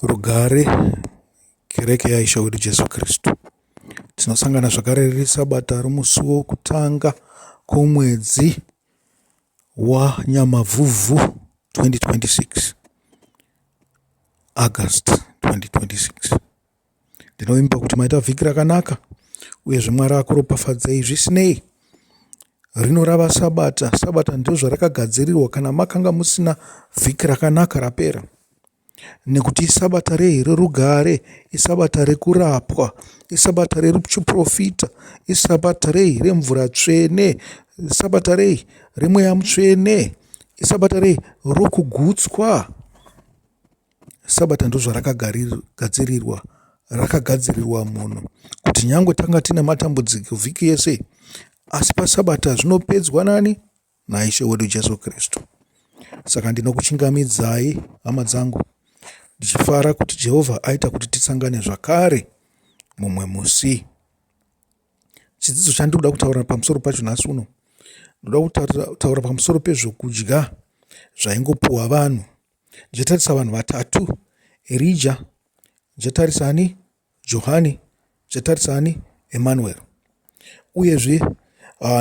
Rugare kereke yaisha wedu Jesu Kristu. Tinosangana zvakare riri Sabata romusi wokutanga kwomwedzi waNyamavhuvhu 2026, August 2026. Ndinoimba kuti maita vhiki rakanaka uyezve Mwari akuropafadzei. Zvisinei, rinorava Sabata. Sabata ndiro zvarakagadzirirwa kana makanga musina vhiki rakanaka rapera, nekuti isabata rei rerugare, isabata rekurapwa, isabata rechiprofita, isabata rei remvura tsvene, isabata rei remweya mutsvene, isabata rei rokugutswa. Sabata ndo zvarakagadzirirwa, rakagadzirirwa munhu kuti nyangwe tanga tine matambudziko vhiki yese, asi pasabata zvinopedzwa nani? Naishe wedu Jesu Kristu. Saka ndinokuchingamidzai hama dzangu, ndichifara kuti Jehovha aita kuti tisangane zvakare mumwe musi. Chidzidzo chandinoda kutaura pamusoro pacho nhasi uno, ndoda kutaura pamusoro pezvokudya zvaingopuhwa vanhu. Ndichatarisa vanhu vatatu: Elijah, ndichatarisa ani? Johani, ndichatarisa ani? Emmanuel. Uyezve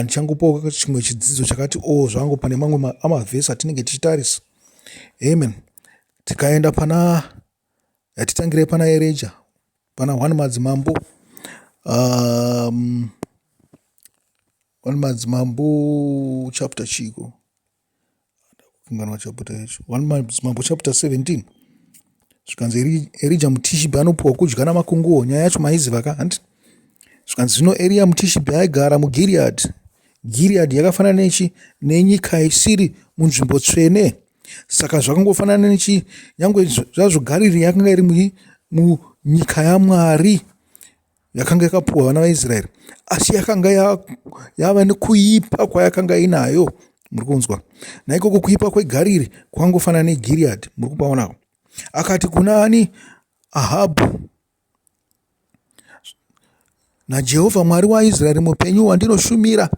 ndichangopawo chimwe chidzidzo chakati zvangu pane mamwe amavhesi atinenge tichitarisa. Amen. Tikaenda yatitangire pana Elijah, pana 1 Madzimambo 1 Madzimambo chapter chiko, 1 Madzimambo chapter 17. Zvikanzi Elijah muTishibhi anopuhwa kudya namakunguo. Nyaya yacho maiziva ka? Zvikanzi zvino Eria muTishibhi aigara muGiriadhi. Gileadhi yakafanana nenyika isiri munzvimbo tsvene. Saka zvakangofanana nyangwe zvazvo Galili yakanga iri munyika yaMwari, yakanga yakapuhwa vana vaIsraeri, asi yakanga yava nekuipa kwayakanga inayo. Muri kunzwa? Naikoko kuipa kweGariri kwakangofanana neGileadhi. Muri kupaonako? Akati kuna ani? Ahabhu, naJehovha Mwari waIsraeri mupenyu wandinoshumira,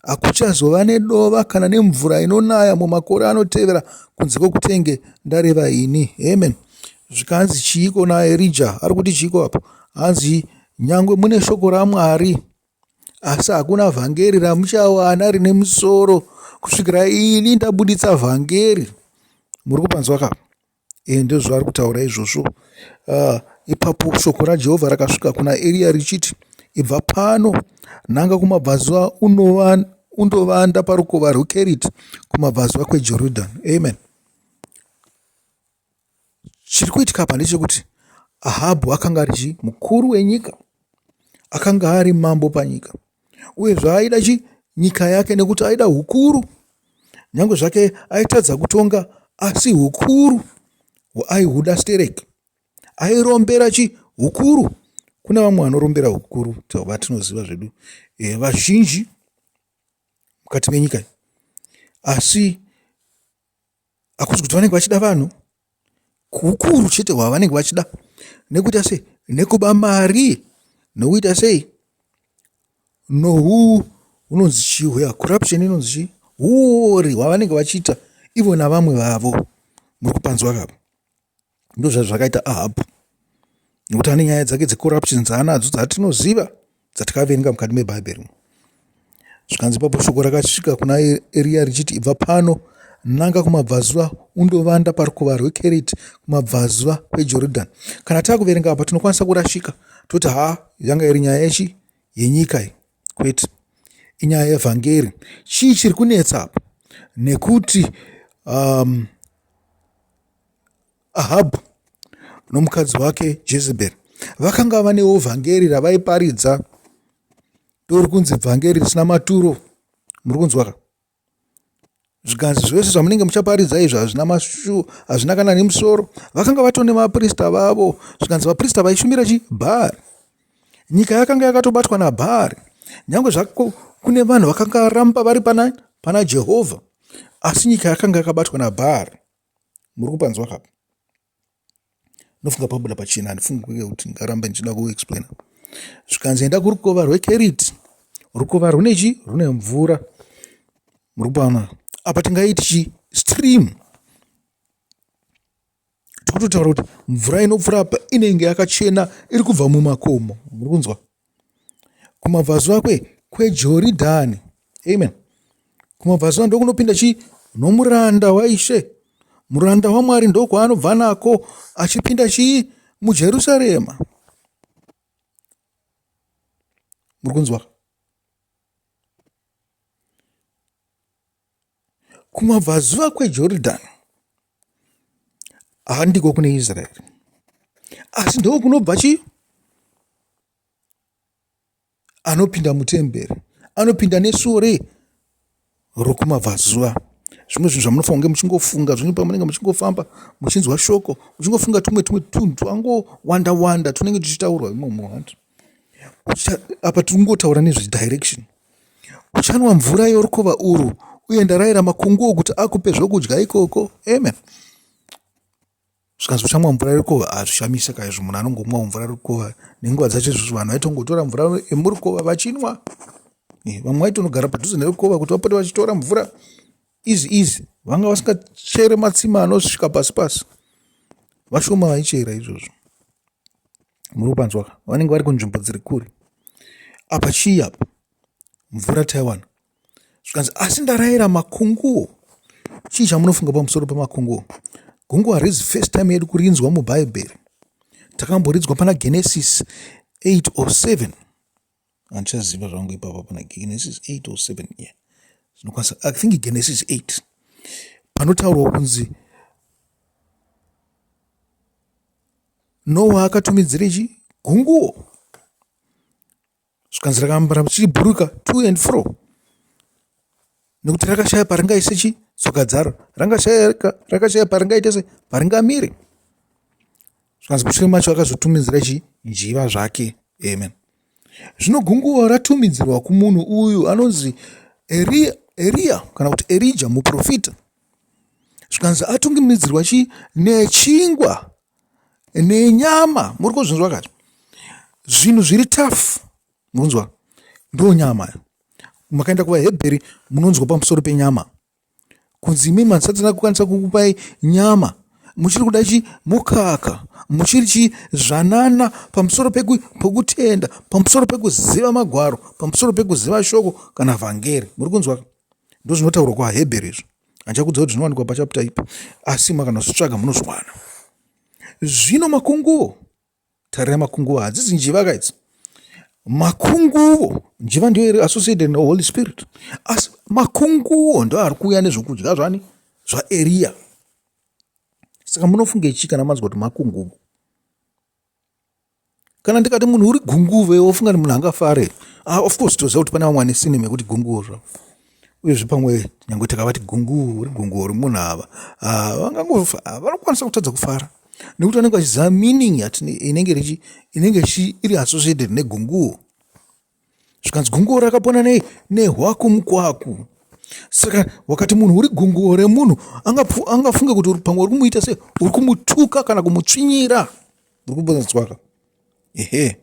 hakuchazova nedova kana nemvura inonaya mumakore anotevera kunze kwokutenge ndareva ini. Amen. Zvikanzi chiiko naElijah? Ari kuti chiiko apo? Hanzi nyangwe mune shoko raMwari, asi hakuna vhangeri ramuchawana rine musoro kusvikira ini ndabuditsa vhangeri. Muri kupanzwa ka? Ndizvo zvaari kutaura izvozvo. Ipapo shoko raJehovha rakasvika kuna Elia richiti, ibva pano nanga kumabvazuva undovanda parukova rweKeriti kumabvazuva kweJorodhani. Amen. Chiri kuitika apa ndechekuti Ahabhu akanga ari mukuru wenyika, akanga ari mambo panyika, uye zvaaida nyika yake nekuti aida hukuru. Nyange zvake aitadza kutonga, asi hukuru aihuda stereki, airombera hukuru. Kuna vamwe vanorombera hukuru, vatinoziva zvedu vazhinji mukati menyika, asi hakuzi kuti vanenge vachida vanhu hukuru chete hwavanenge vachida, nekuita sei? Nekuba mari, nokuita sei? Unonzi chii? Corruption inonzi chii? Huori hwavanenge vachiita ivo navamwe vavo. Muri kupanzwa kapa? Ndo zvakaita Ahabhu, nekuti ane nyaya dzake dzecorruption dzaanadzo dzatinoziva, dzatikaverenga mukati mebhaibheri. Zvikanzi papo shoko rakasvika kuna Eria richiti, ibva pano nanga kumabvazuva undovanda parukova rweKeriti kumabvazuva kweJorodhani. Kana takuverenga apa tinokwanisa kurashika toti yanga iri nyaya yenyika iyi. Kwete, inyaya yevhangeri. Chii chiri kunetsa apa? Nekuti Ahabhu nomukadzi wake Jezebheri vakanga vanewo vhangeri ravaiparidza, ndori kunzi vhangeri risina maturo. Muri kunzwa ka? Zvikanzi zvose zvamunenge muchaparidza izvo hazvina kana nemusoro. Vakanga vatone vaprista vavo. Zvikanzi vaprista vaishumira Bhaari. Nyika yakanga yakatobatwa naBhaari. Nyange zvako kune vanhu vakanga ramba vari pana Jehovha, asi nyika yakanga yakabatwa naBhaari. Muri kupanzwa kapa? Nofunga pabuda pachena, ndifunga kuti ngarambe ndichida kuexplaina. Zvikanzi enda kurukova rweKeriti. Rukova rune mvura. Muri kupaona? Apa tingaiti stream. tototaura kuti mvura inopfuura apa inenge yakachena iri kubva mumakomo. Muri kunzwa? Kumabvazuva kweJorodhani. Amen. Kumabvazuva ndo kunopinda nomuranda waIshe. Muranda waMwari ndo kwaanobva nako achipinda muJerusarema. Muri kunzwa? Kumabvazuva kweJorodhani handiko kune Israeri, asi ndo kunobva anopinda mutemberi, anopinda nesuo rokumabvazuva. Zvimwe zvinhu zvamunofanira kunge muchingofunga, zvimwe pamunenge muchingofamba muchinzwa shoko, muchingofunga tumwe tunhu twangowanda tunenge tuchitaurwa imomo. Apa tingotaura nezvedirection. Uchanwa mvura yorukova urwu, uye ndarayira makunguo kuti akupe zvokudya ikoko. Amen. Zvikanzi uchamwa mvura yorukova, hazvishamisa kaizvo munhu anongomwa mvura yorukova. Nenguva dzacho izvozvo vanhu vaitongotora mvura yemurukova vachinwa. Vamwe vaitonogara padhuze nerukova kuti vapote vachitora mvura izi. Vanga vasingachere matsima anosvika pasi. Vashoma vaichera izvozvo. Muri kupanzwa? Vanenge vari kunzvimbo dziri kure. Apa chii apa? Mvura taiwana. Zvikanzi asi ndarayira makunguo. Chii chamunofunga pamusoro pamakunguo? Gunguo harizi first time yedu kurinzwa mubhaibheri. Takamboridzwa pana Genesis 8 or 7. Handichaziva zvangu ipapa pana Genesis 8 or 7. Yeah. I think Genesis 8. Panotaurwa kunzi Noah akatumidzira gunguo. Zvikanzi rakambara chichiburuka to and fro. Nekuti rakashaya paringaise tsoka rakashaya paringaite paringamire. Zvikanzi mushure macho akazotumidzira njiva zvake. Amen. Zvino gunguo ratumidzirwa kumunhu uyu anonzi Elia kana kuti Elijah muprofita. Zvikanzi atungidzirwa nechingwa nenyama. Muri kuzvinzwa kati zvinhu zviri tafu. Munonzwa? Ndo nyama. Makaenda kuvaHebheri munonzwa pamusoro penyama. Kunzi imi hamusati kukwanisa kukupai nyama. Muchiri kuda mukaka, muchiri zvanana pamusoro pekutenda, pamusoro pekuziva magwaro, pamusoro pekuziva shoko kana vhangeri. Muri kunzwa? Ndo zvinotaurwa kuvaHebheri izvo. Handichakuudza kuti zvinowanikwa pachapita ipi, asi makanozvitsvaga munozviwana. Zvino makunguo, tarira makunguo hadzisi njiva kaidzi. Makunguo, njiva ndiyo associated neHoly Spirit. Asi makunguo ndo ari kuuya nezvokudya zvaEria. Saka munofunga ichi kana manzwa kuti makunguo. Kana ndikati munhu uri gunguve wofunga kuti munhu angafare. Of course toziva kuti pane vamwe vane sinema yekuti gunguo zvavo. Uyezve pamwe nyange takavati gunguo uri munhu ava. Vanokwanisa kutadza kufara. Nekuti vanenge vachiziva meaning inenge iri associated negunguo. Zvikanzi gunguo rakapona nehwakumukwaku. Saka wakati munhu uri gunguo remunhu angafunga kuti pamwe uri kumuita sei, uri kumutuka kana kumutsvinyira. Uri kumbonzwaka? Ehe.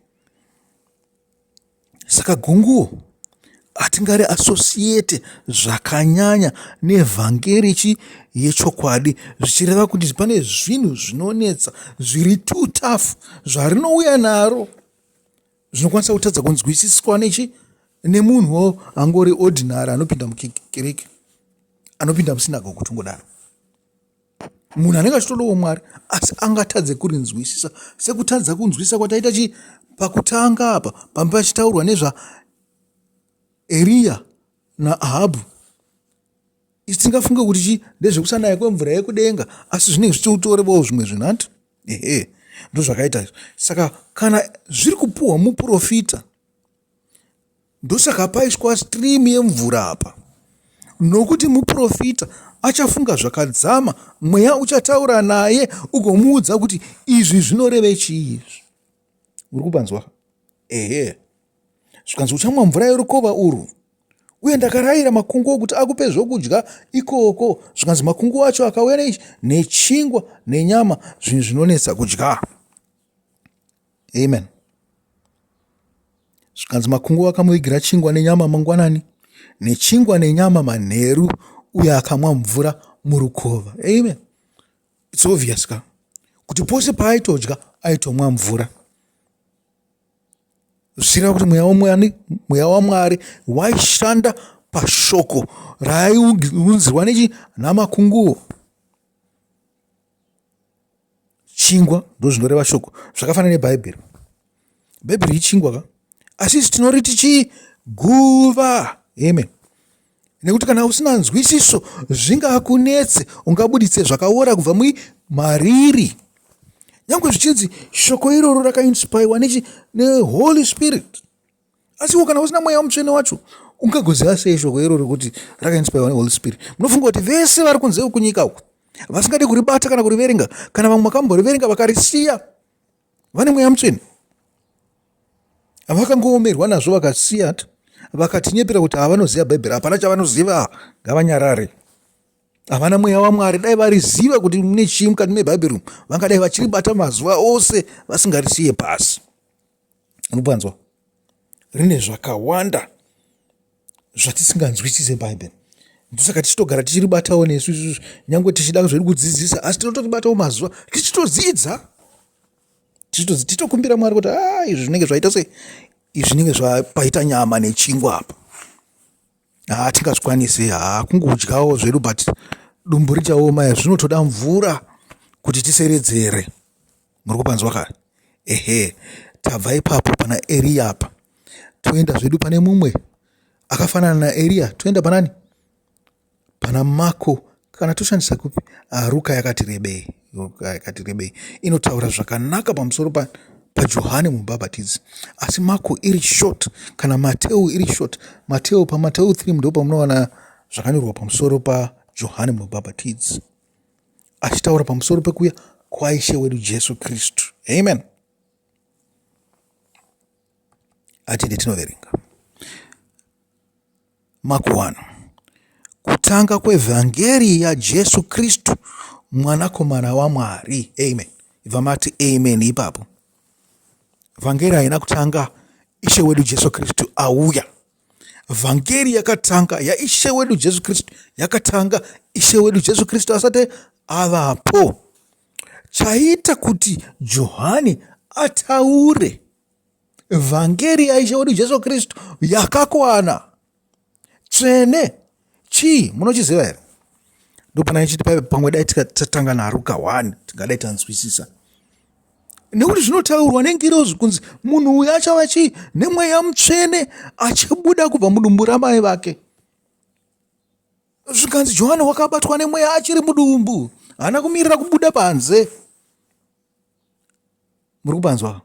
Saka gunguo hatingari associate zvakanyanya nevhangeri yechokwadi, zvichireva kuti pane zvinhu zvinonetsa zviri too tough zvarinouya naro zvinokwanisa kutadza kunzwisiswa nemunhuwo angori ordinary anopinda mukereke, anopinda musinagoge kutongodaro. Munhu anenge achitodawo Mwari asi angatadze kurinzwisisa, sekutadza kunzwisisa kwataita pakutanga apa pamba pachitaurwa nezva Elia naAhabhu. Isi tingafunga kuti ndezvekusanaya kwemvura yekudenga, asi zvinenge zvichitorevawo zvimwe zvinhandi. Ehe, ndo zvakaita. Saka kana zviri kupuhwa muprofita, ndosaka paiswa stream yemvura apa, nokuti muprofita achafunga zvakadzama, mweya uchataura naye ugomuudza kuti izvi zvinoreve chii. Uri kupanzwa? Ehe. Zvikanzi uchamwa mvura yorukova urwu, uye ndakarayira makunguo kuti akupe zvokudya ikoko. Zvikanzi makunguo acho akauya nechingwa nenyama, zvinhu zvinonetsa kudya. Amen. Zvikanzi makunguo akamuvigira chingwa nenyama mangwanani, nechingwa nenyama manheru, uye akamwa mvura murukova. Amen. It's obvious ka kuti pose paaitodya aitomwa mvura. Zvireva kuti mweya waMwari waishanda pashoko raiunzirwa namakunguo. Chingwa ndo zvinoreva shoko, zvakafanana nebhaibheri. Bhaibheri ichingwa ka, asi tinoriti chiguva. Amen. Nekuti kana usina nzwisiso zvingakunetse, ungabuditse zvakaora kubva mariri. Nyange zvichinzi shoko iroro rakainspirwa neHoly Spirit. Asi kana usina mweya mutsvene wacho, ungagoziva sei shoko iroro kuti rakainspirwa neHoly Spirit? Munofunga kuti vese vari kunze kunyika uku vasingade kuribata kana kuriverenga, kana vamwe vakamboriverenga vakarisiya, vane mweya mutsvene? Vakangoomerwa nazvo vakasiya, vakatinyepera kuti havanoziva Bhaibheri, hapana chavanoziva, ngavanyarare. Havana mweya waMwari. Dai variziva kuti mune chii mukati meBhaibheri, vangadai vachiribata mazuva ose vasingarisiye pasi. Unopanzwa? Rine zvakawanda zvatisinganzwisise Bhaibheri. Ndosaka tichitogara tichiribatawo nesu, nyange tichida zvedu kudzidzisa, asi tinotoribatawo mazuva tichitodzidza. Tichitokumbira Mwari kuti izvi zvinenge zvaita sei? Izvi zvinenge zvapaita nyama nechingwa apa. Tingazvikwanisi, kungodyawo zvedu, but dumbu richaoma. Zvinotoda mvura kuti tiseredzere. Muri kupanzwa kare? Tabva ipapo pana Eria apa, toenda zvedu pane mumwe akafanana naEria. Toenda panani? Pana Mako, kana toshandisa kupi? Ruka yakati rebei. Inotaura zvakanaka pamusoro paJohani Mubhabhatidzi, asi Mako iri short, kana Mateo iri short. PaMateo 3 ndo pamunowana zvakanyorwa pamusoro paJohani Mubhabhatidzi, achitaura pamusoro pekuuya kwaishe wedu Jesu Kristu. Amen. Atende tinoverenga Mako 1. Kutanga kwevhangeri yaJesu Kristu mwanakomana waMwari. Amen. Ivamati amen ipapo. Vhangeri haina kutanga ishe wedu Jesu Kristu auya. Vhangeri yakatanga yaishe wedu Jesu Kristu yakatanga ishe wedu Jesu Kristu asati avapo. Chaita kuti Johani ataure vhangeri yaishe wedu Jesu Kristu yakakwana tsvene. Chii munochiziva here? Ndopana ichiti pamwe dai tatanga naRuka 1 tingadai tanzwisisa. Nekuti zvinotaurwa nengirozi kunzi munhu uyu achava chii? Nemweya mutsvene achibuda kubva mudumbu ramai vake. Zvikanzi Johani wakabatwa nemweya achiri mudumbu, haana kumirira kubuda panze. Muri kupanzwa?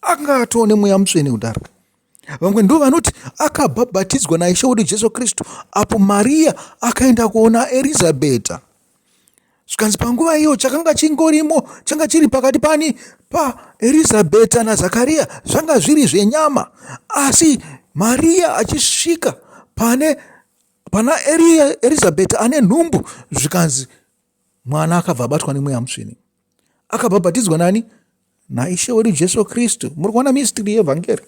Anga atoo nemweya mutsvene kudaro. Vamwe ndo vanoti akabhabhatidzwa naishe wedu Jesu Kristu apo Maria akaenda kuona Erizabeta. Zvikanzi panguva iyo chakanga chingorimo, changa chiri pakati paErizabeta naZakaria, zvanga zviri zvenyama. Asi Maria achisvika pana Erizabeta ane nhumbu, zvikanzi mwana akabva abatwa nemweya mutsvene. Akabhabhatidzwa nani? Naishe wedu Jesu Kristu. Muri kuona mystery yeVhangeri?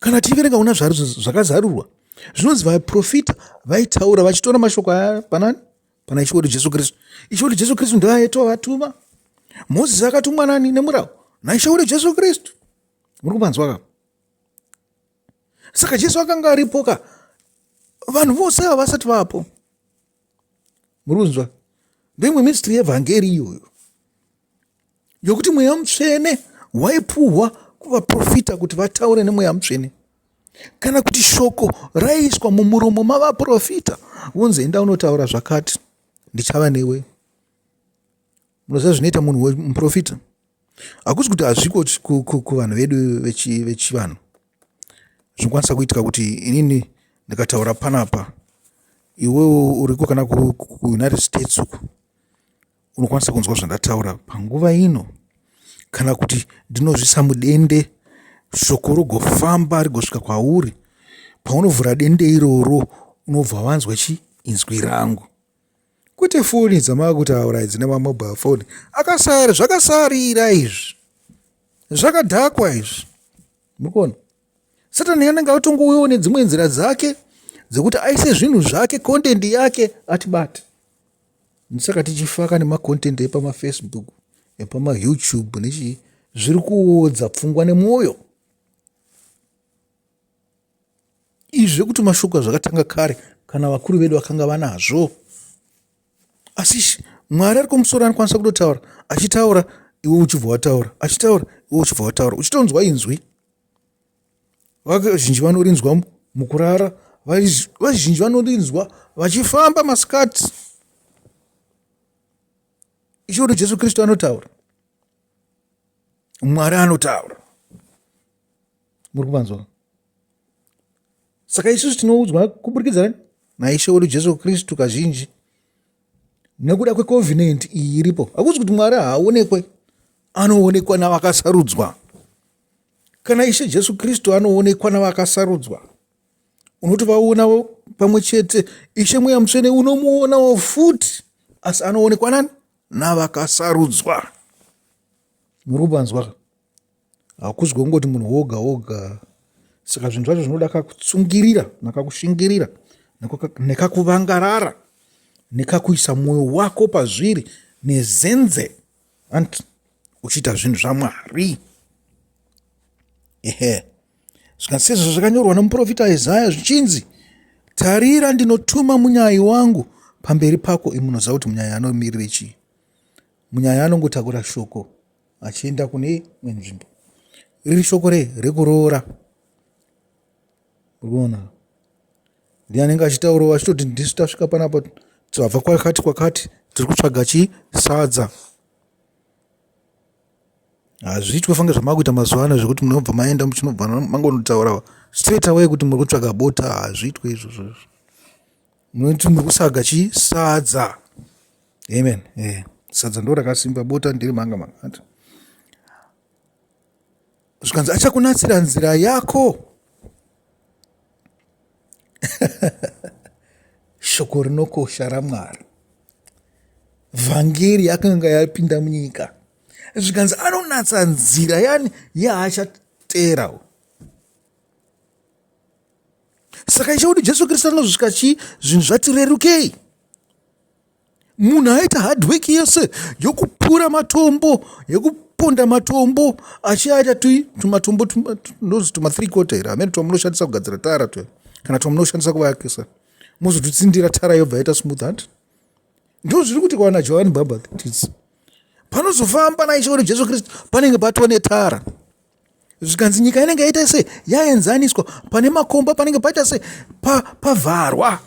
Kana tiverenga una zvakazarurwa, zvinonzi vaprofita vaitaura vachitora mashoko aya panani? Pana ishe wedu Jesu Kristu. Ishe wedu Jesu Kristu ndiye aitovatuva. Mozisi akatumwa nani nemurau? Naishe wedu Jesu Kristu. Muri kupanzwa ka? Saka Jesu akanga aripoka, vanhu vose havasati vapo. Muri kunzwa? Ndoimwe mystery yeVhangeri iyoyo, yokuti mweya mutsvene waipuhwa kuvaprofita kuti vataure nemweya mutsvene. Kana kuti shoko raiiswa mumuromo mavaprofita, wonzi enda unotaura zvakati, ndichava newe. Munoziva zvinoita munhu wemuprofita? Hakusi kuti hazviko kuvanhu vedu vechivanhu. Zvinokwanisa kuitika kuti inini ndikataura panapa, iwewo uriko kana kuUnited States uko, unokwanisa kunzwa zvandataura panguva ino. Kana kuti ndinozvisa mudende, shoko rogofamba rigosvika kwauri. Paunovhura dende iroro, unobva wanzwa inzwi rangu. Kwete foni dzamavakutaura dzine mamobile phone. Zvakasarira izvi, zvakadhakwa izvi. Mukona Satani anenge atongouyawo nedzimwe nzira dzake dzekuti aise zvinhu zvake, content yake atibate. Saka tichifaka nemacontent epamafacebook, epamayoutube nechi zviri kuodza pfungwa nemwoyo. Izvi zvekuti mashoko zvakatanga kare kana vakuru vedu vakanga vanazvo. Asi Mwari ari kumusoro anokwanisa kutotaura, achitaura iwe uchibva wataura, achitaura iwe uchibva wataura, uchitonzwa inzwi. Vazhinji vanorinzwa mukurara, vazhinji vanorinzwa vachifamba masikati. Icho kuti Jesu Kristu anotaura, Mwari anotaura. Muri kuvanzwa? Saka isusu tinoudzwa kuburikidza naishe wedu Jesu Kristu kazhinji nekuda kwecovenant iyi iripo. Hakuzi kuti Mwari haaonekwe, anoonekwa navakasarudzwa. Kana ishe Jesu Kristu anoonekwa navakasarudzwa, unotovaona pamwe chete. Ishe Mweya Mutsvene unomuonawo futi, asi anoonekwa nani? Navakasarudzwa. Muri kuvanzwa? Hakuzi kungoti munhu woga woga. Saka zvinhu zvacho zvinoda kakutsungirira nakakushingirira nekakuvangarara nekakuisa mwoyo wako pazviri nezenze uchiita zvinhu zvaMwari. Zvikasezvo zvakanyorwa nomuprofita Isaya zvichinzi, tarira ndinotuma munyai wangu pamberi pako. Imunoziva kuti munyai anomirire chii? Munyai anongotakura shoko achienda kune imwe nzvimbo. Riri shoko rekuroora. Unoona, ndiye anenge achitaurawo achitoti ndisu tasvika panapa, tabva kwakati tiri kutsvaga sadza. Hazviitwe fange zvamakuita mazuva ano zvekuti munobva maenda muchinobva mangonotaurawo straight away kuti muri kutsvaga bota. Hazviitwe izvozvo. Munoti muri kusaga sadza. Amen. Sadza ndo rakasimba, bota ndiri manga. Zvikanzi achakunatsira nzira yako. Shoko rinokosha raMwari. Vhangeri yakanga yapinda munyika. Zvikanzi anonatsa nzira yani yaachaterawo. Saka ishe kuti Jesu Kristu anozvika zvinhu zvati rerukei. Munhu aita hardwork yese yokupura matombo, yokuponda matombo, achiaita tumatombo ndozi tuma 3/4 here. Amene twamunoshandisa kugadzira tara kana twamunoshandisa kuvakisa. Muzotutsindira tara yobva yaita smooth hand. Ndo zviri kuti kwaana John Baptist. Panozofamba naishe wedu Jesu Kristu panenge patova netara. Zvikanzi nyika inenge yaita se yaenzaniswa, pane makomba panenge paita se pavharwa.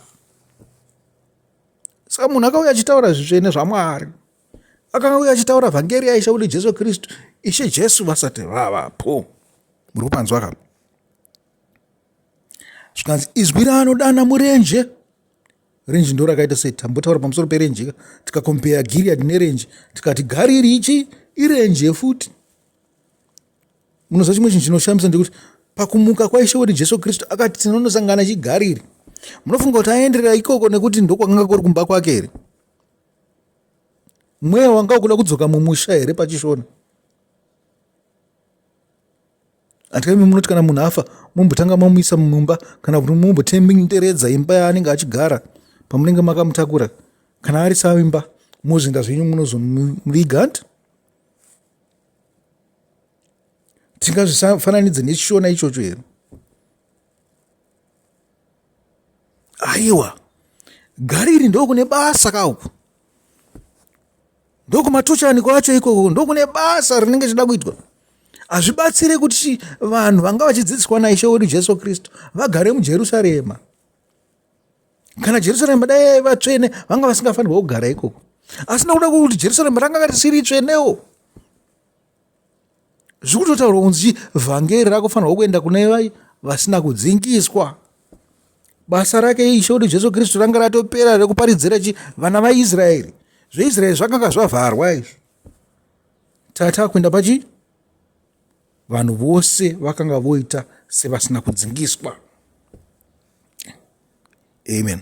Saka munhu akauya achitaura zvitsvene zvaMwari, akauya achitaura vhangeri yaishe wedu Jesu Kristu, ishe Jesu vasati vavapo. Muri kupanzwa ka? Zvikanzi izwi raanodana murenje. Renje ndo rakaita sei? Tambotaura pamusoro perenje. Tikakompea Gilead nerenje, tikati Gariri ichi irenje futi. Munoziva chimwe chinhu chinoshamisa ndekuti pakumuka kwaishe wedu Jesu Kristu akati tinonosangana chiGariri. Munofunga kuti aenderera ikoko nekuti ndokwanga kuri kumba kwake here? Mweya wanga ukuda kudzoka mumusha here pachishona? Atikami munoti kana munhu afa mumbotanga mamuisa mumba, kana kuti mumbotenderedza imba yaanenge achigara pamunenge makamutakura. Kana ari saimba muzinda zvenyu munozomuviga. Tingazvifananidze nechishona ichocho here? Aiwa, Gariri ndokune basa kauku. Ndokumatuchani kwacho ikoko, ndokune basa rinenge chida kuitwa. Hazvibatsire kuti vanhu vanga vachidzidziswa naishe wedu Jesu Kristu vagare muJerusarema. Kana Jerusarema dai vatsvene vanga vasingafanirwa kugara ikoko. Asi nokuda kuti Jerusarema ranga risiri tsvenewo, zvikutotaurwa kunzi vhangeri rakufanirwa kuenda kune vasina kudzingiswa. Basa rake ishe wedu Jesu Kristu ranga ratopera rekuparidzira vana vaIsraeri. ZveIsraeri zvakanga zvavharwa izvo. Tata kuenda pachi? Vanhu vose vakanga voita sevasina kudzingiswa. Amen.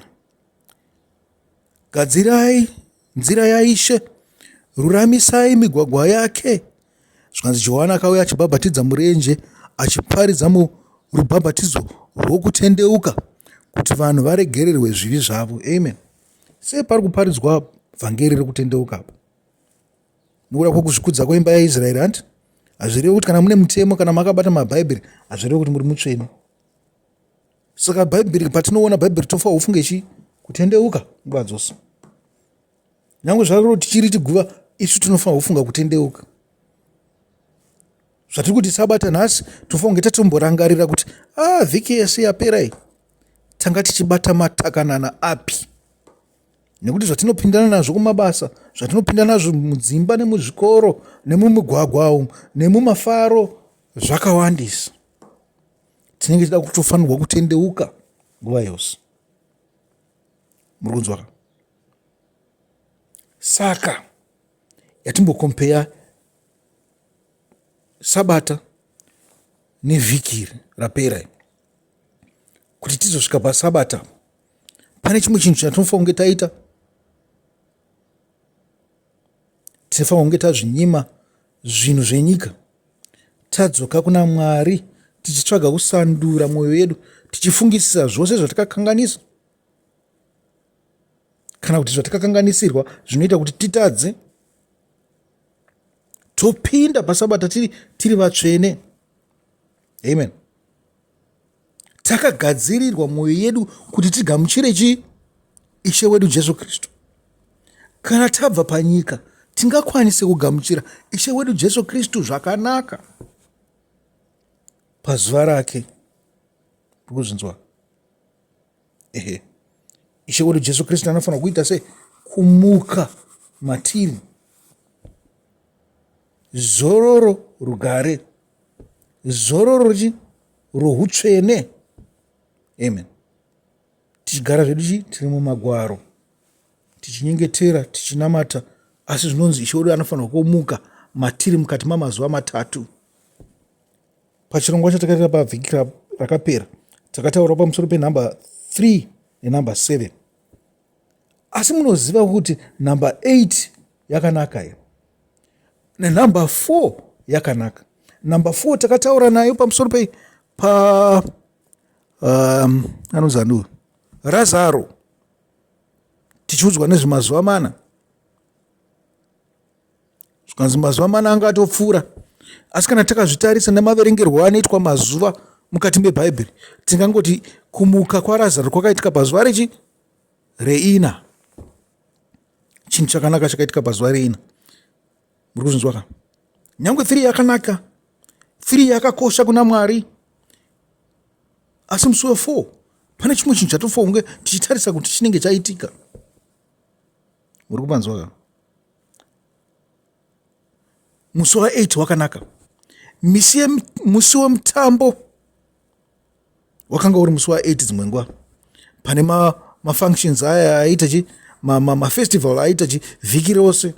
Gadzirai nzira yaIshe, ruramisai migwagwa yake. Zvikanzi Johani akauya achibhabhatidza murenje, achiparidza rubhabhatidzo rwokutendeuka kuti vanhu varegererwe zvivi zvavo. Amen. Sei pari kuparidzwa vhangeri rekutendeuka apa. Nokuda kwokuzvikudza kweimba yaIsraeri handi hazvirevi kuti kana mune mutemo kana makabata mabhaibheri hazvirevi kuti muri mutsvene. Saka bhaibheri patinoona bhaibheri tofanira kufunga chi kutendeuka nguva dzose. Nyange zvaro tichiri tiguva isu tinofanira kufunga kutendeuka. Zvatiri kuti sabata nhasi tofanira kunge tatomborangarira kuti vhiki yese yapera iyi tanga tichibata matakanana api. Nekuti zvatinopindana nazvo kumabasa, zvatinopindana nazvo mudzimba nemuzvikoro nemumigwagwa umu nemumafaro zvakawandisa. Tinenge tida kutofanirwa kutendeuka nguva yose. Muri kunzwa? Saka yatimbokompeya sabata nevhiki rapera kuti tizosvika pasabata, pane chimwe chinhu chatinofanira kunge taita. Tinofanira kunge tazvinyima zvinhu zvenyika, tadzoka kuna Mwari tichitsvaga kusandura mwoyo yedu, tichifungisisa zvose zvatakakanganisa kana kuti zvatakakanganisirwa zvinoita kuti titadze. Topinda pasabata tiri vatsvene. Amen. Takagadzirirwa mwoyo yedu kuti tigamuchire chi? Ishe wedu Jesu Kristu. Kana tabva panyika tingakwanise kugamuchira Ishe wedu Jesu Kristu zvakanaka pazuva rake. Kuzvinzwa? Ishe wedu Jesu Kristu anofanira kuita sei? Kumuka matiri. Zororo rugare. Zororo rohutsvene. Amen. Tichigara zvedu tiri mumagwaro, tichinyengetera, tichinamata, asi zvinonzi Ishe wedu anofanira kumuka matiri mukati mamazuva 3. Pachirongwa chatakaita pavhiki rakapera takataura pamusoro penhamba 3 nenhamba 7. Asi munoziva kuti nhamba 8 yakanaka here nenhamba 4 yakanaka. Nhamba 4 takataura nayo pamusoro anozandu Razaro, tichiudzwa nezvemazuva 4. Zvikanzi mazuva 4 anga atopfuura, asi kana takazvitarisa nemaverengerwo anoitwa mazuva mukati mebhaibheri tingangoti kumuka kwaRazaro kwakaitika pazuva reina. Chinhu chakanaka chakaitika pazuva reina. Muri kuzvinzwa? Nyange 3 yakanaka, 3 yakakosha kuna Mwari, asi musi we4 pane chimwe chinhu chatofanira kunge tichitarisa kuti chinenge chaitika. Muri kupanzwa? Musi wa8 wakanaka. Musi wemutambo wakanga uri musi wa8 dzimwe nguva. Pane mafunctions aya aita mafestival aita vhiki rose.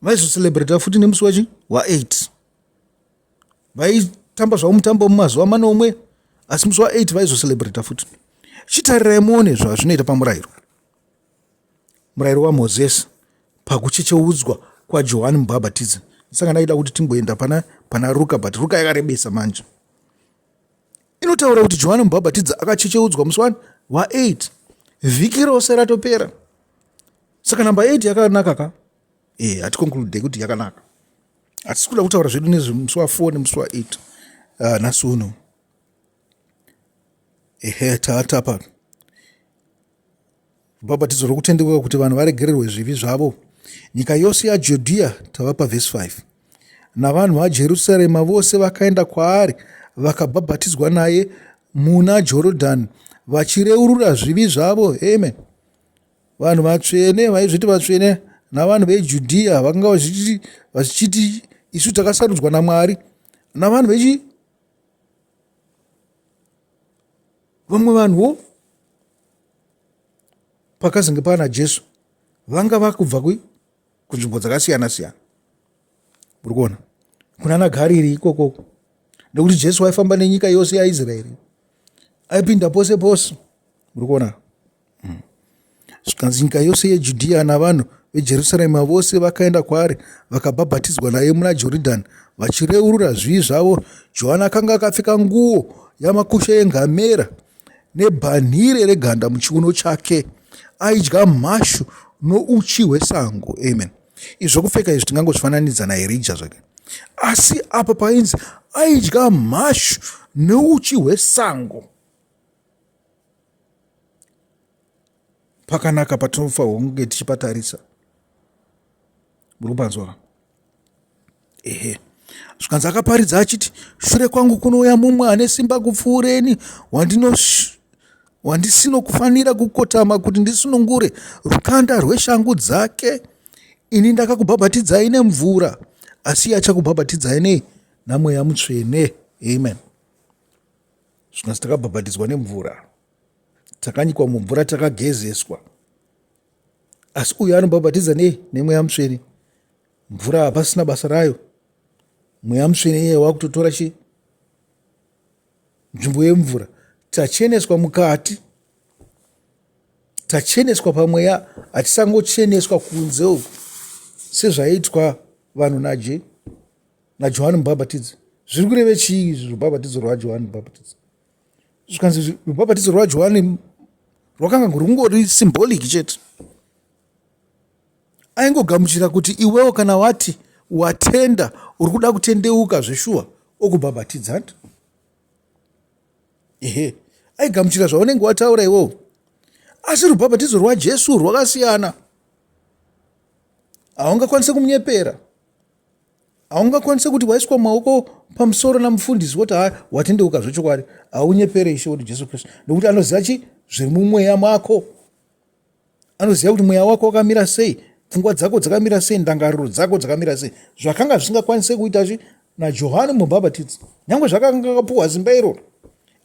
Vaizocelebrata futi nemusi wa8. Vaitamba zvavo mutambo mumazuva 4, asi musi wa8 vaizocelebrata futi. Chitarirai muone zvazvinoita pamurayiro. Murayiro waMozisi pakuchecheudzwa kwaJohani Mubhabhatidzi. Saka ndaida kuti timboenda pana Ruka, but Ruka yakarebesa manje. Inotaura kuti Johani Mubhabhatidzi akachecheudzwa musi wa8. Vhiki rose ratopera. Saka namba 8 yakanaka ka? Hatikonkludei kuti yakanaka. Hatisi kuda kutaura zvedu nezvemusi wa4 nemusi wa8. Nhasi uno. Taatapa. Bhabhatidzo rokutendeuka kuti vanhu varegererwe zvivi zvavo. Nyika yose yaJudhea, tava pavhesi 5. Navanhu vaJerusarema vose vakaenda kwaari vakabhabhatidzwa naye muna Jorodhani vachireurura zvivi zvavo. Amen. Vanhu vatsvene vaizviti vatsvene navanhu veJudhea vakanga vachichiti isu takasarudzwa naMwari, navanhu vamwe vanhuwo pakazenge pana Jesu vanga vakubva kunzvimbo dzakasiyana siyana. Muri kuona? Kuna naGariri ikoko. Nekuti Jesu waifamba nenyika yose yaIsraeri. Aipinda pose pose. Muri kuona? Zvikanzi nyika yose yeJudhea navanhu veJerusarema vose vakaenda kwaari vakabhabhatidzwa naye muna Jorodhani vachireurura zvivi zvavo. Johani akanga akapfeka nguo yamakushe engamera nebhanhire reganda muchiuno chake. Aidya mhashu nouchi hwesango. Amen. Izvo kupfeka izvi tingangozvifananidza naErija zvake. Asi apa painzi aidya mhashu neuchi hwesango. Pakanaka patinofanirwa kunge tichipatarisa. Murubanzwa. Zvikanzi akaparidza achiti, shure kwangu kunouya mumwe ane simba kupfuureni, wandisino kufanira kukotama kuti ndisunungure rukanda rweshangu dzake. Ini ndakakubhabhatidzai nemvura, asi achakubhabhatidzai namweya mutsvene. Amen. Zvikanzi takabhabhatidzwa nemvura, takanyikwa mumvura, takagezeswa. Asi uyu anobhabhatidza nemweya mutsvene. Mvura hapasina basa rayo. Mweya mutsvene iye wakutotora nzvimbo yemvura. Tacheneswa mukati, tacheneswa pamweya, hatisangocheneswa kunze uku sezvaitwa vanhu naJohani Mubhabhatidzi. Zviri kureve chii rubhabhatidzo rwaJohani Mubhabhatidzi? Zvikanzi rubhabhatidzo rwaJohani rwakanga rungori symbolic chete. Aingogamuchira kuti iwewo kana wati watenda, uri kuda kutendeuka zveshuwa, okubhabhatidza. Aigamuchira zvaunenge wataura iwewo. Asi rubhabhatidzo rwaJesu rwakasiyana. Haungakwanise kumunyepera. Haungakwanise kuti waiswa maoko pamusoro namufundisi woti watendeuka zvechokwadi. Haunyepere Ishe wedu Jesu Kristu. Nokuti anoziva zviri mumweya mako. Anoziva kuti mweya wako wakamira sei, pfungwa dzako dzakamira sei, ndangariro dzako dzakamira sei. Zvakanga zvisingakwanise kuita naJohani Mubhabhatidzi. Nyangwe zvakanga kapuhwa simba iroro.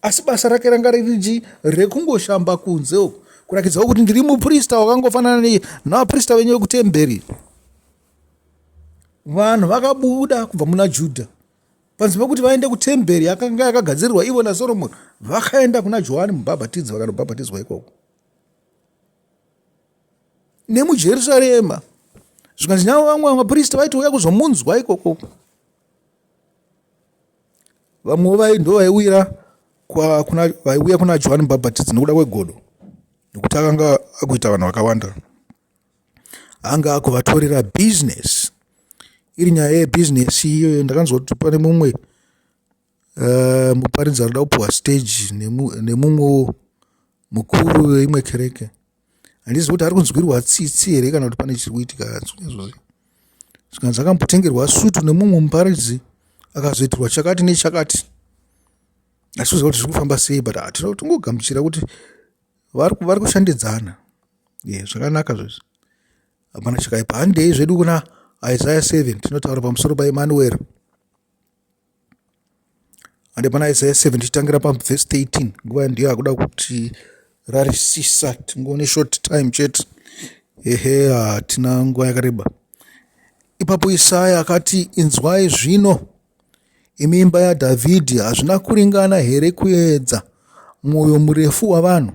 Asi basa rake ranga riri rekungoshamba kunze uku, kurakidzawo kuti ndiri muprista wakangofanana navaprista venyu vekutemberi. Vanhu vakabuda kubva muna Judha, panzima kuti vaende kutemberi yakanga yakagadzirirwa ivo naSoromoni, vakaenda kuna Johani Mubhabhatidzi vakanobhabhatidzwa ikoko. NemuJerusarema, zvikanzi vamwe vaprista vaitouya kuzomunzwa ikoko. Vamwe ndo vaiuya kuna Johani Mubhabhatidzi nokuda kwegodo, nokuti akanga akuita vanhu vakawanda. Anga akuvatorera business. Iri nyaya yebusiness iyoyo ndakanzwa kuti pane mumwe muparidzi anoda kupuhwa stage nemumwe mukuru weimwe kereke. Handizivi kuti ari kunzwirwa tsitsi here kana kuti pane chiri kuitika. Zvikanzi akambotengerwa sutu nemumwe muparidzi, akazoitirwa chakati nechakati. Asi kuziva kuti zviri kufamba sei, but tinoda tingogamuchira kuti vari kushandidzana. Zvakanaka zvozvo. Hapana chakaipa. Handei zvedu kuna Isaya 7 tinotaura pamusoro paEmanueri. Hande pana Isaya 7 tichitangira pavhesi 13. Nguva ndiyo hakuda kuti rarisisa, tingoone short time chete. Hatina nguva yakareba. Ipapo Isaya akati, inzwai zvino, imi imba yaDhavhidhi, hazvina kuringana here kuedza mwoyo murefu wavanhu?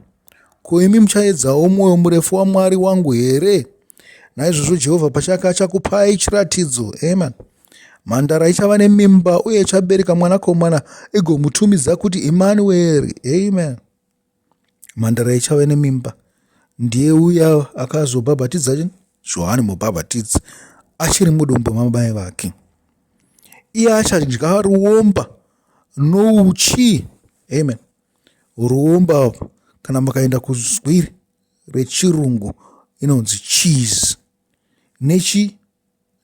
Ko, imi muchaedzawo mwoyo murefu waMwari wangu here? Naizvozvo Jehovha pachake achakupai chiratidzo. Amen. Mhandara ichava nemimba uye ichabereka mwanakomana, igomutumidza kuti Emanueri. Amen. Mhandara ichava nemimba. Ndiye uya akazobhabhatidza Johani Mubhabhatidzi achiri mudumbu mamai vake. Iye achadya ruomba nouchi. Amen. Ruomba kana makaenda kuzwi rechirungu inonzi cheese.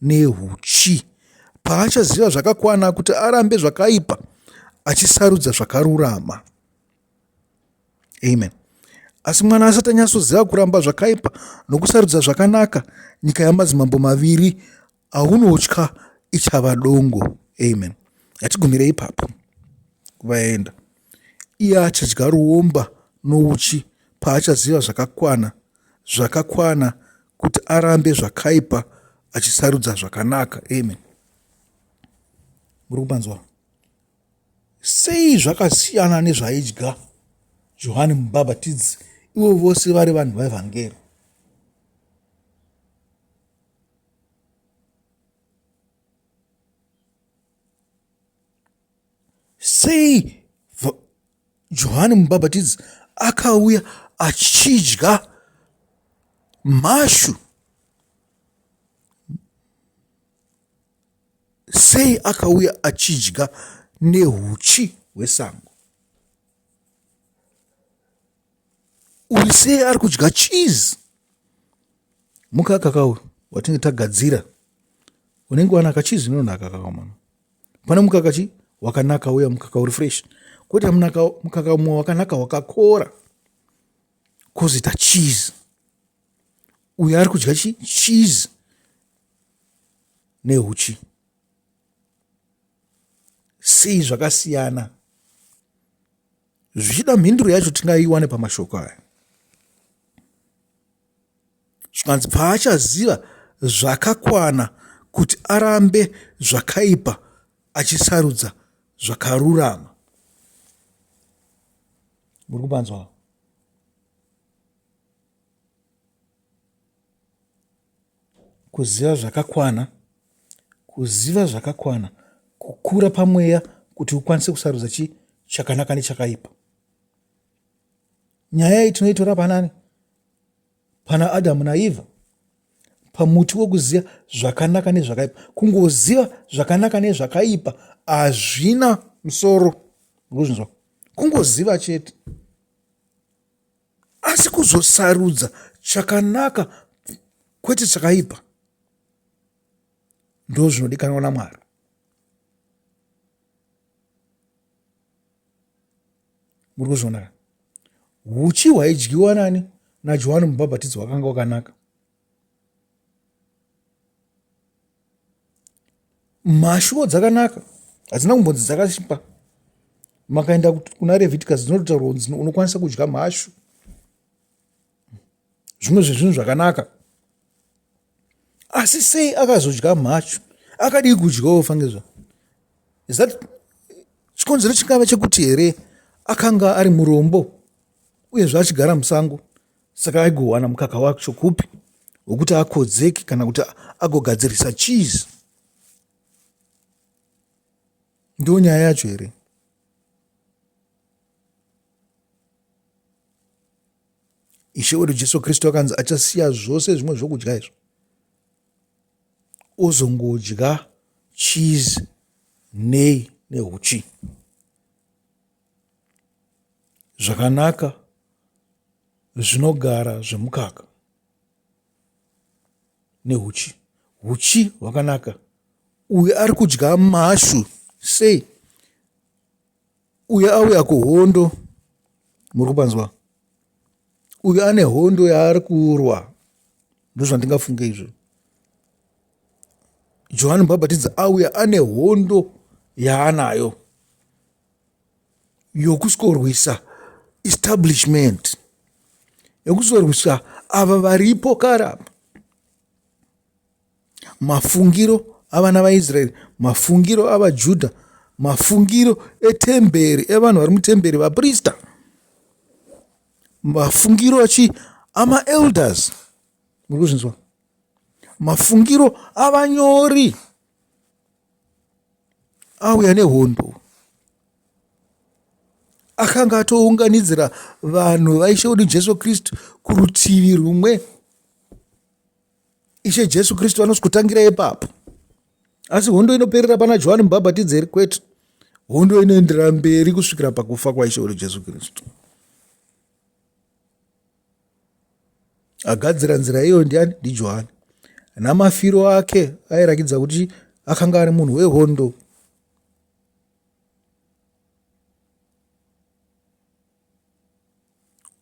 Nehuchi. Paachaziva zvakakwana kuti arambe zvakaipa, achisarudza zvakarurama. Amen. Asi mwana asati anyatsoziva kuramba zvakaipa nokusarudza zvakanaka, nyika yamadzimambo maviri aunotya ichava dongo. Amen. Hatigumire ipapo kuvaenda. Iye achadya ruomba nouchi paachaziva zvakakwana kuti arambe zvakaipa achisarudza zvakanaka. Amen. Muri kupanzwa? Sei zvakasiyana nezvaidya Johani Mubhabhatidzi, ivo vose vari vanhu veVhangeri? Sei Johani Mubhabhatidzi akauya achidya mhashu sei akauya achidya nehuchi hwesango? Uyu sei ari kudya cheese? Mukaka kauri watinge tagadzira unenge wanaka, cheese inonaka kakamwana. Pane mukaka wakanaka uya, mukaka uri fresh, kwete mukaka mumwe wakanaka wakakora kozita cheese. Uyu ari kudya cheese nehuchi. Sei zvakasiyana? Zvichida mhinduro yacho tingaiwane pamashoko aya. Zvikanzi paachaziva zvakakwana kuti arambe zvakaipa achisarudza zvakarurama. Muri kubanzwa? Kuziva zvakakwana, kukura pamweya kuti ukwanise kusarudza chakanaka nechakaipa. Nyaya iyi tinoitora panani? Pana Adamu naEvha, pamuti wokuziva zvakanaka nezvakaipa. Kungoziva zvakanaka nezvakaipa hazvina musoro, kuzvinzwa, kungoziva chete. Asi kuzosarudza chakanaka kwete chakaipa ndo zvinodikanwa naMwari. Muri kuzviona? Huchi hwaidyiwa nani? naJohani Mubhabhatidzi wakanga wakanaka. Mashuwo dzakanaka, hadzina kumbonzi dzakasvipa. Makaenda kuna Leviticus dzinotaura kuti unokwanisa kudya mashu. Zvimwe zvezvinhu zvakanaka. Asi sei akazodya mashu? Akadii kudyawo fangezva? Chikonzero chingava chekuti here akanga ari murombo uyezve achigara musango, saka aigowana mukaka wacho kupi wokuti akodzeki kana kuti agogadzirisa cheese? Ndo nyaya yacho here? Ishe wedu Jesu Kristu akanzi achasiya zvose zvimwe zvokudya izvo ozongodya cheese nehuchi. Zvakanaka zvinogara zvemukaka nehuchi. Huchi hwakanaka. Uyu ari kudya mashu sei? Uyu auya kuhondo, muri kupanzwa? Uyu ane hondo yaari kurwa, ndozvandingafunge izvo. Johani Mubhabhatidzi auya ane hondo yaanayo yokusorwisa establishment, yokusorwisa ava varipo karapa. Mafungiro avana vaIsraeri, mafungiro avaJudha, mafungiro etemberi, evanhu vari mutemberi, vaprista, mafungiro amaelders, muri kuzvinzwa? Mafungiro avanyori auya nehondo. Akanga atounganidzira vanhu vaishe wedu Jesu Kristu kurutivi rumwe. Ishe Jesu Kristu anozokutangira ipapo. Asi hondo inoperera pana Johani Mubhabhatidzi here? Kwete. Hondo inoendera mberi kusvikira pakufa kwaishe wedu Jesu Kristu. Agadzira nzira iyo ndiani? NdiJohani. Namafiro ake airakidza kuti akanga ari munhu wehondo.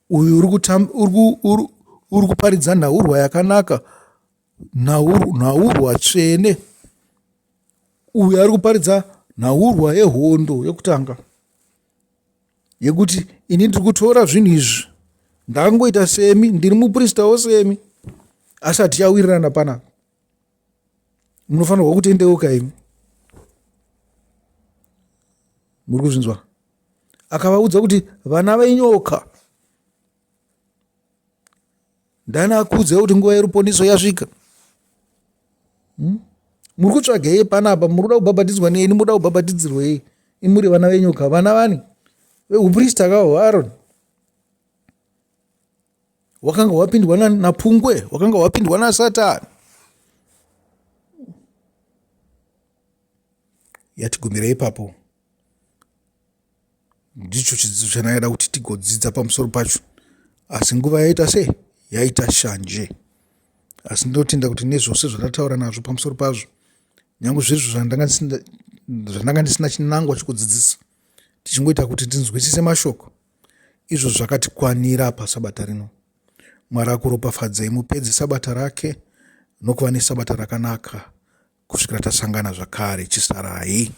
Uyu uri kuparidza nhaurwa yakanaka, nhaurwa tsvene. Uyu ari kuparidza nhaurwa yehondo yokutanga, yekuti ini ndiri kutora zvinhu izvi ndangoita semi, ndiri mupristawo semi, asi hatichawirirana panapa. Munofanirwa kutendeuka imi. Muri kuzvinzwa? Akavaudza kuti vana venyoka, ndani akuudza kuti nguva yeruponiso yasvika? Muri kutsvagei panapa? Muri kuda kubhabhatidzwa neni? Muri kuda kubhabhatidzirwei? Imuri vana venyoka, vana vani veuprista kahwo Aroni. Wakanga wapindwa napungwe, wakanga wapindwa naSatani. yatigumira ipapo. Ndicho chidzidzo chanayada kuti tigodzidza pamusoro pacho. Asi nguva yaita sei? Yaita shanje. Asi ndotenda kuti nezvose zvandataura nazvo pamusoro pazvo, nyange zvirizvo zvandanga ndisina chinangwa chikudzidzisa, tichingoita kuti tinzwisise mashoko, izvo zvakatikwanira pasabata rino. Mwari akuropafadzei mupedze sabata rake nokuva nesabata rakanaka kusvikira tasangana zvakare. cheSarai.